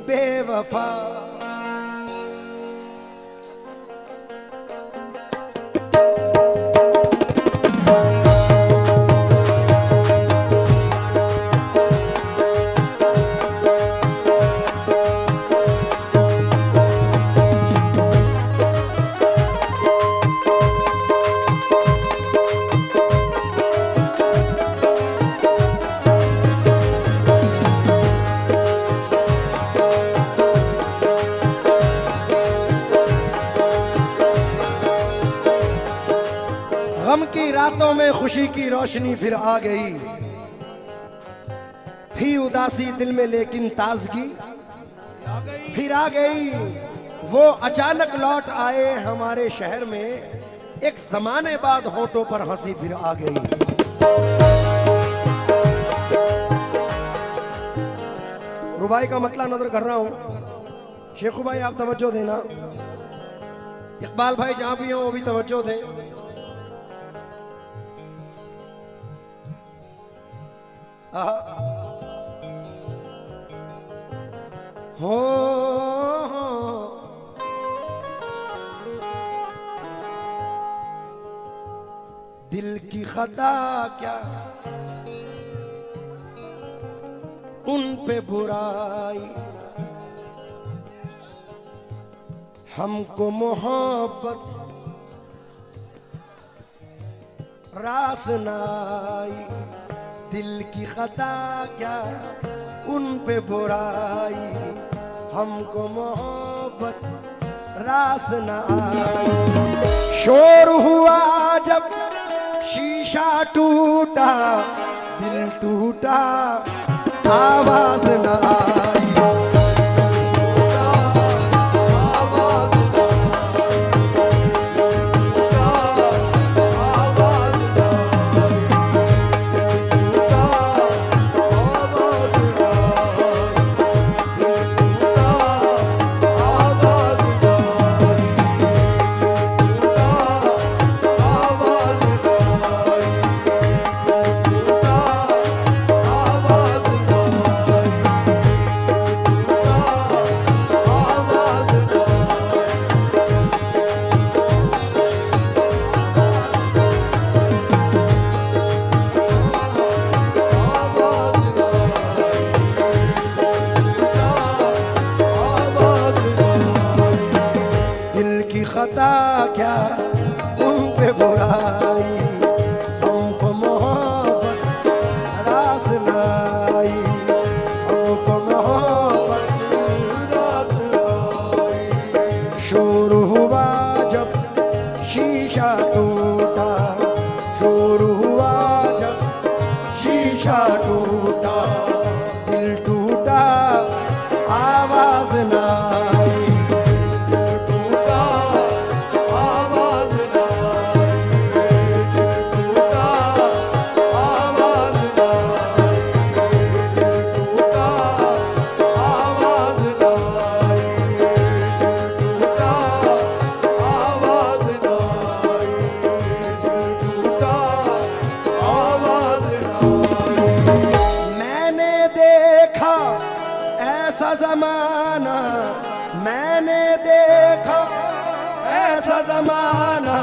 बेवफा। गम की रातों में खुशी की रोशनी फिर आ गई, थी उदासी दिल में लेकिन ताजगी फिर आ गई। वो अचानक लौट आए हमारे शहर में, एक जमाने बाद होठों पर हंसी फिर आ गई। रुबाई का मतलब नजर कर रहा हूं, शेखू भाई आप तवज्जो देना, इकबाल भाई जहां भी हो वो भी तवज्जो दें। हो दिल की खता क्या उन पे बुराई, हमको मोहब्बत रास नाई। दिल की खता क्या उन पे बुराई, हमको मोहब्बत रास न आई। शोर हुआ जब शीशा टूटा, दिल टूटा आवाज न आई। खता क्या उन पे बुराई, हमको मोहब्बत रास नाई, हमको मोहब्बत रास नाई। शोर हुआ जब शीशा टूटा, शोर हुआ जब शीशा टूटा, दिल टूटा आवाज नाई। ऐसा जमाना मैंने देखा, ऐसा जमाना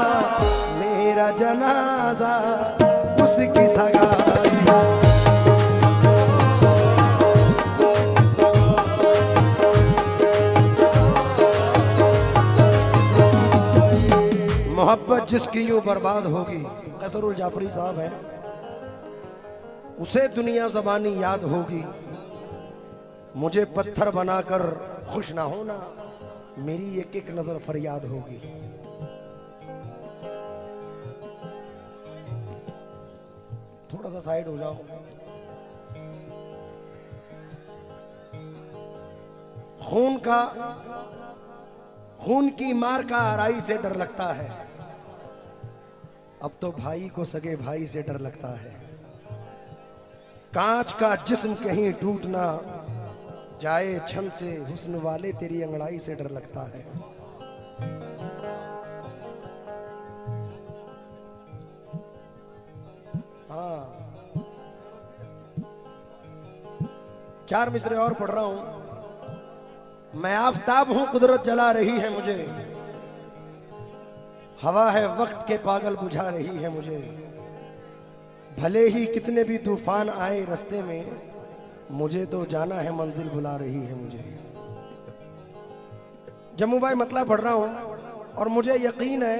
मेरा जनाजा उसकी सगाई। मोहब्बत जिसकी यूं बर्बाद होगी, कसरुल जाफरी साहब है, उसे दुनिया ज़बानी याद होगी। मुझे पत्थर बनाकर खुश ना होना, मेरी एक एक नजर फरियाद होगी। थोड़ा सा साइड हो जाओ। खून की मार का आराई से डर लगता है, अब तो भाई को सगे भाई से डर लगता है। कांच का जिस्म कहीं टूटना जाए छन से, हुस्न वाले तेरी अंगड़ाई से डर लगता है। हाँ, 4 मिसरे और पढ़ रहा हूं। मैं आफताब हूं, कुदरत जला रही है मुझे, हवा है वक्त के पागल बुझा रही है मुझे। भले ही कितने भी तूफान आए रास्ते में, मुझे तो जाना है, मंजिल बुला रही है मुझे। जम्मू भाई मतलब पढ़ रहा हूं और मुझे यकीन है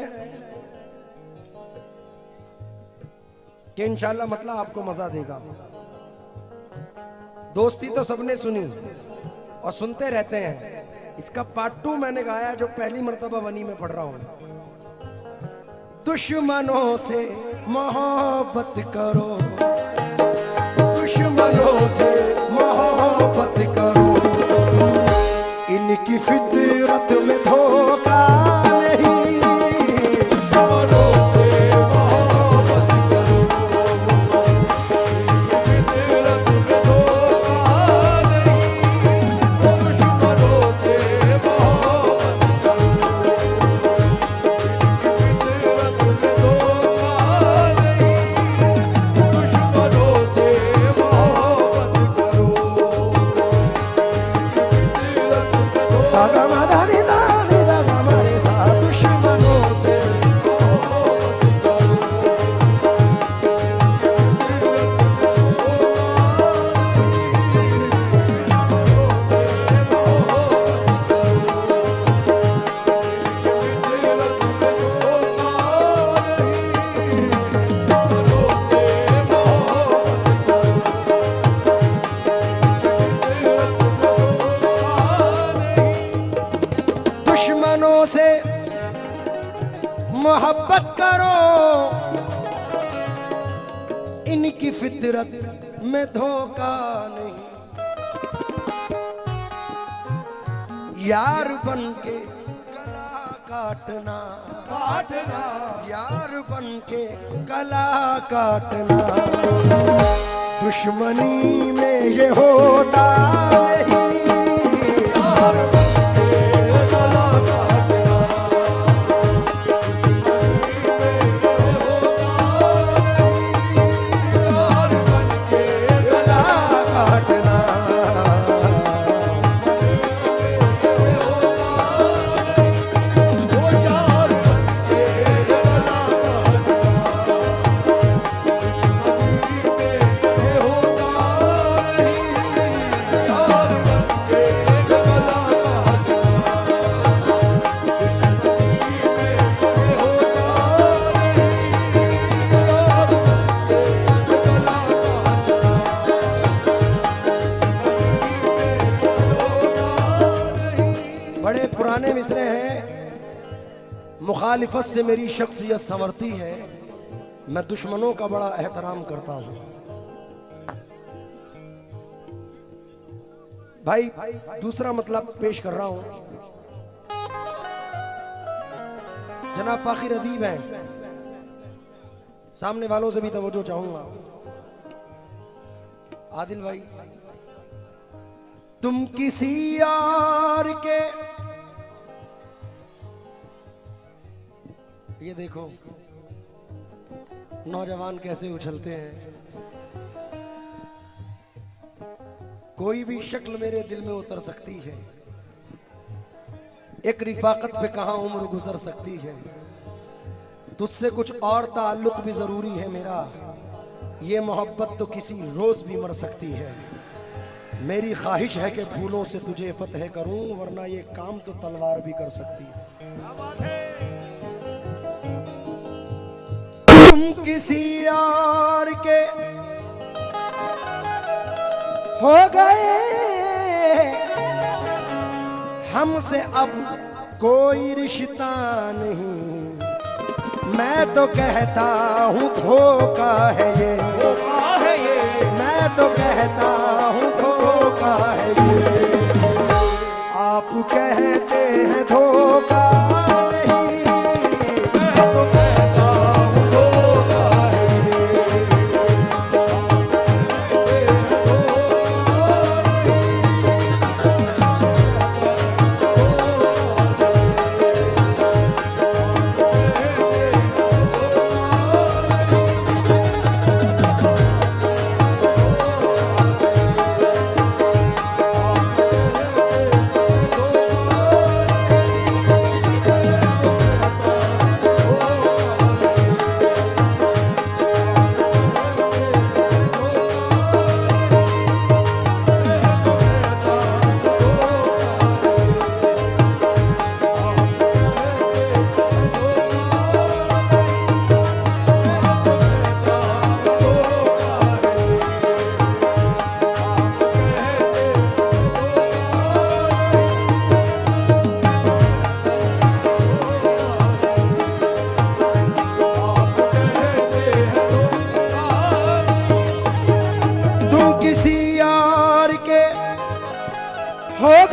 कि इंशाल्लाह मतलब आपको मजा देगा। दोस्ती तो सबने सुनी और सुनते रहते हैं। इसका पार्ट 2 मैंने गाया जो पहली मर्तबा वनी में पढ़ रहा हूं। दुश्मनों से मोहब्बत करो, दुश्मनों से मोहब्बत करो, इनकी फितरत में धोखा नहीं। दुश्मनों से मोहब्बत करो, फितरत में धोखा नहीं। दुश्मनों से मोहब्बत से मोहब्बत करो, इनकी फितरत में धोखा नहीं। यार बन के गला काटना, काटना, यार बन के गला काटना, दुश्मनी में ये होता नहीं। यार पुराने मिसरे हैं। मुखालिफत से मेरी शख्सियत संवरती है, मैं दुश्मनों का बड़ा एहतराम करता हूं। भाई दूसरा मतलब पेश कर रहा हूं। जनाब फाखिर अदीब हैं, सामने वालों से भी तवज्जो चाहूंगा। आदिल भाई, तुम किसी और के, ये देखो नौजवान कैसे उछलते हैं। कोई भी शक्ल मेरे दिल में उतर सकती है, एक रिफाकत पे कहां उम्र गुजर सकती है। तुझसे कुछ और ताल्लुक भी जरूरी है मेरा, ये मोहब्बत तो किसी रोज भी मर सकती है। मेरी ख्वाहिश है कि फूलों से तुझे फतह करूं, वरना ये काम तो तलवार भी कर सकती है। तुम किसी और के हो गए, हमसे अब कोई रिश्ता नहीं। मैं तो कहता हूँ धोखा है ये, मैं तो कहता हूँ धोखा है ये। आप कहते हैं धोखा नहीं, मैं तो कहता हूँ धोखा है ये।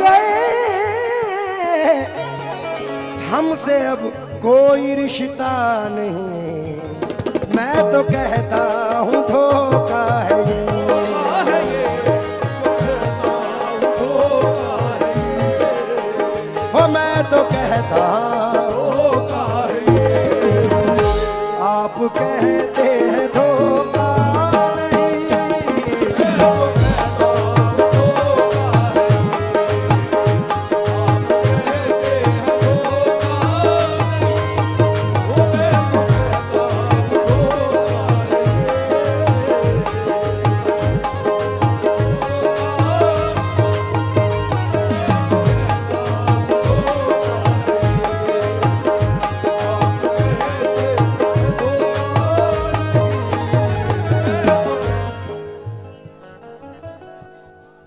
गए, हमसे अब कोई रिश्ता नहीं, मैं तो कहता हूँ धोखा है ये। हो मैं तो कहता धोखा है ये, आप कहते हैं धोखा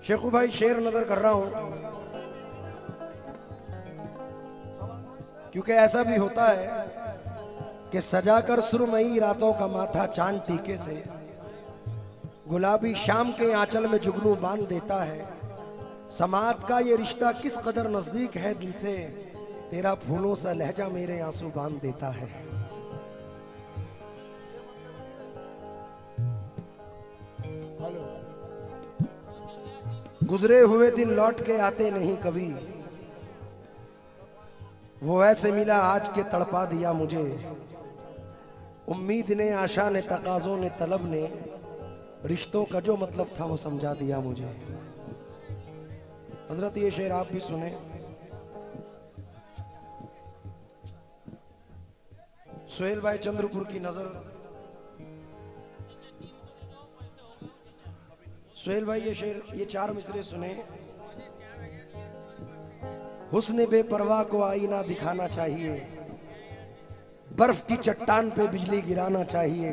शेखू भाई शेर नजर कर रहा हूं, क्योंकि ऐसा भी होता है कि सजाकर सुरमई रातों का माथा चांद टीके से, गुलाबी शाम के आंचल में जुगनू बांध देता है। समात का ये रिश्ता किस कदर नजदीक है दिल से, तेरा फूलों सा लहजा मेरे आंसू बांध देता है। गुजरे हुए दिन लौट के आते नहीं कभी, वो ऐसे मिला आज के तड़पा दिया मुझे। उम्मीद ने, आशा ने, तकाज़ों ने, तलब ने, रिश्तों का जो मतलब था वो समझा दिया मुझे। हजरत ये शेर आप भी सुने। सुहेल भाई चंद्रपुर की नजर। सुहेल भाई ये शेर, ये 4 मिसरे सुने। हुस्न बेपरवाह को आईना दिखाना चाहिए, बर्फ की चट्टान पे बिजली गिराना चाहिए।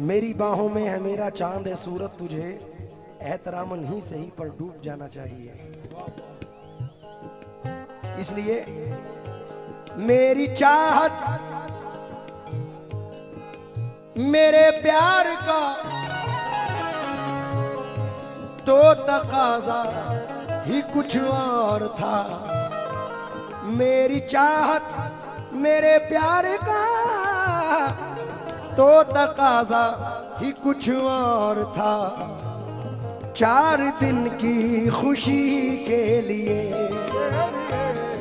मेरी बाहों में है मेरा चांद है सूरत, तुझे एहतरामन ही सही पर डूब जाना चाहिए। इसलिए मेरी चाहत मेरे प्यार का तो तकाजा ही कुछ और था। मेरी चाहत मेरे प्यार का तो तकाजा ही कुछ और था। 4 दिन की खुशी के लिए,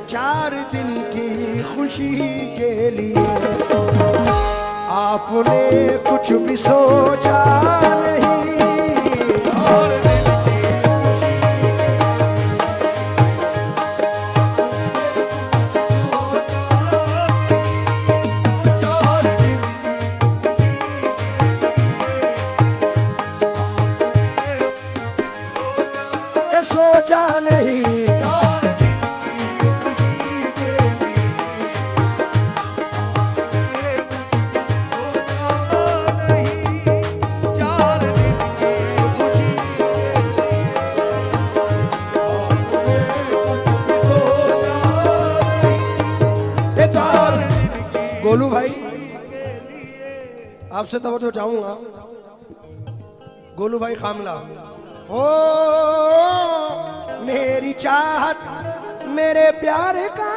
4 दिन की खुशी के लिए आपने कुछ भी सोचा नहीं। सोचा नहीं गोलू भाई आपसे तवज्जो चाहूंगा। गोलू भाई खामला, ओ मेरी चाहत मेरे प्यार का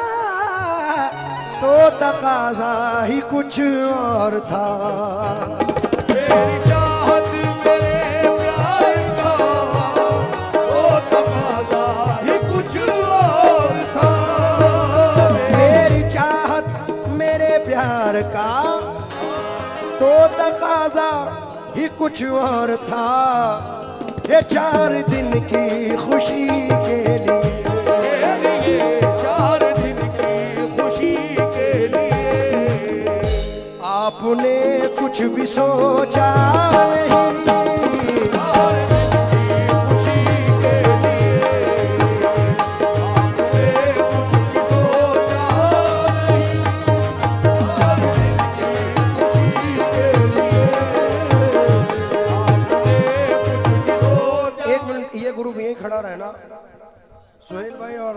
तो तकाजा ही कुछ और था। मेरी चाहत मेरे प्यार का तो तकाजा ही कुछ और था। मेरी चाहत मेरे प्यार का तो तकाजा ही कुछ और था। ये 4 दिन की खुशी के लिए, 4 दिन की खुशी के लिए आपने कुछ भी सोचा नहीं। खड़ा रहना सुहेल भाई और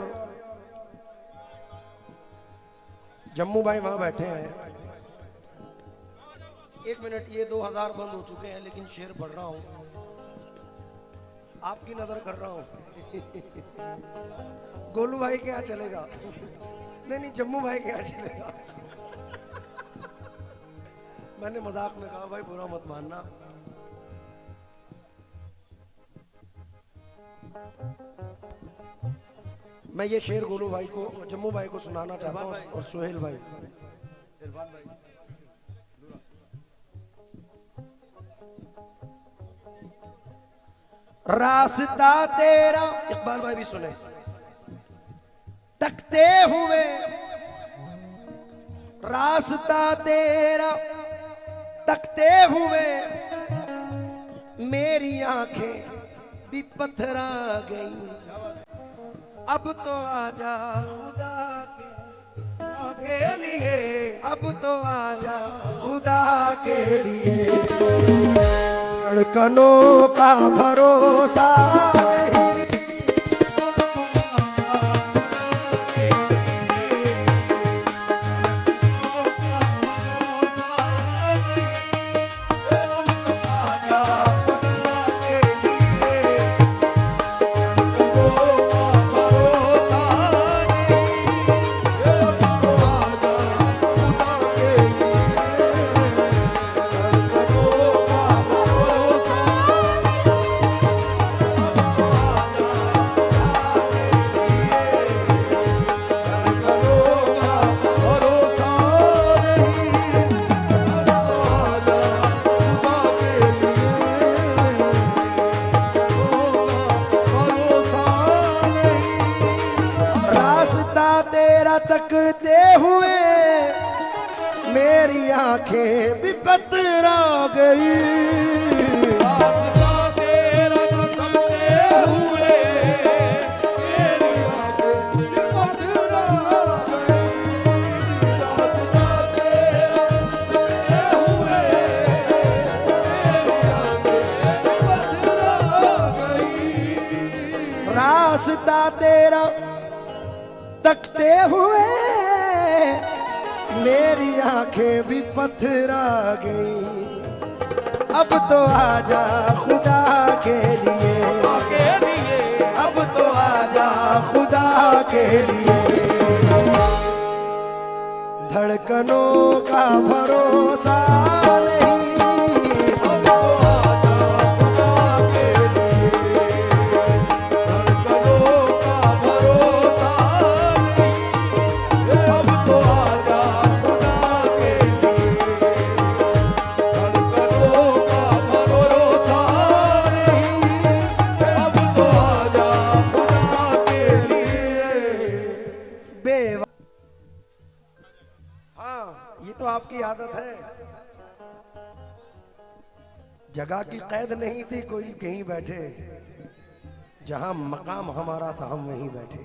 जम्मू भाई वहां बैठे हैं। 1 मिनट, ये 2000 बंद हो चुके हैं लेकिन शेर पढ़ रहा हूं। आपकी नजर कर रहा हूं। गोलू भाई के यहाँ चलेगा। नहीं नहीं, जम्मू भाई के यहाँ चलेगा। मैंने मजाक में कहा भाई, बुरा मत मानना। मैं ये शेर गोलू भाई को, जम्मू भाई को सुनाना चाहता हूँ और सुहेल भाई। इरफान भाई, रास्ता तेरा, इकबाल भाई भी सुने। तकते हुए रास्ता तेरा तकते हुए मेरी आंखें भी पथरा गई। अब तो आजा खुदा के लिए, अब तो आजा खुदा के लिए। धड़कनों का भरोसा नहीं, तकते हुए मेरी आंखें भी पथरा गई। रास्ता तेरा तकते हुए मेरी आंखें भी पथरा गई। रास्ता तेरा तकते हुए मेरी आंखें भी पथरा गई। रास्ता तेरा तकते हुए मेरी आंखें भी पथरा गई। अब तो आजा खुदा के लिए, अब तो आजा खुदा के लिए। धड़कनों का भरोसा नहीं, अब तो आजा खुदा के लिए। धड़कनों का भरोसा आपकी आदत है। जगह की कैद नहीं थी, कोई कहीं बैठे, जहां मकाम हमारा था हम वहीं बैठे।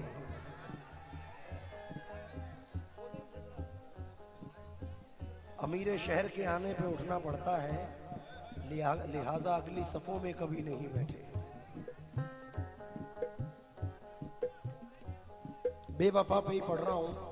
अमीर शहर के आने पे उठना पड़ता है, लिहाजा अगली सफों में कभी नहीं बैठे। बेवफा पे ही पढ़ रहा हूं।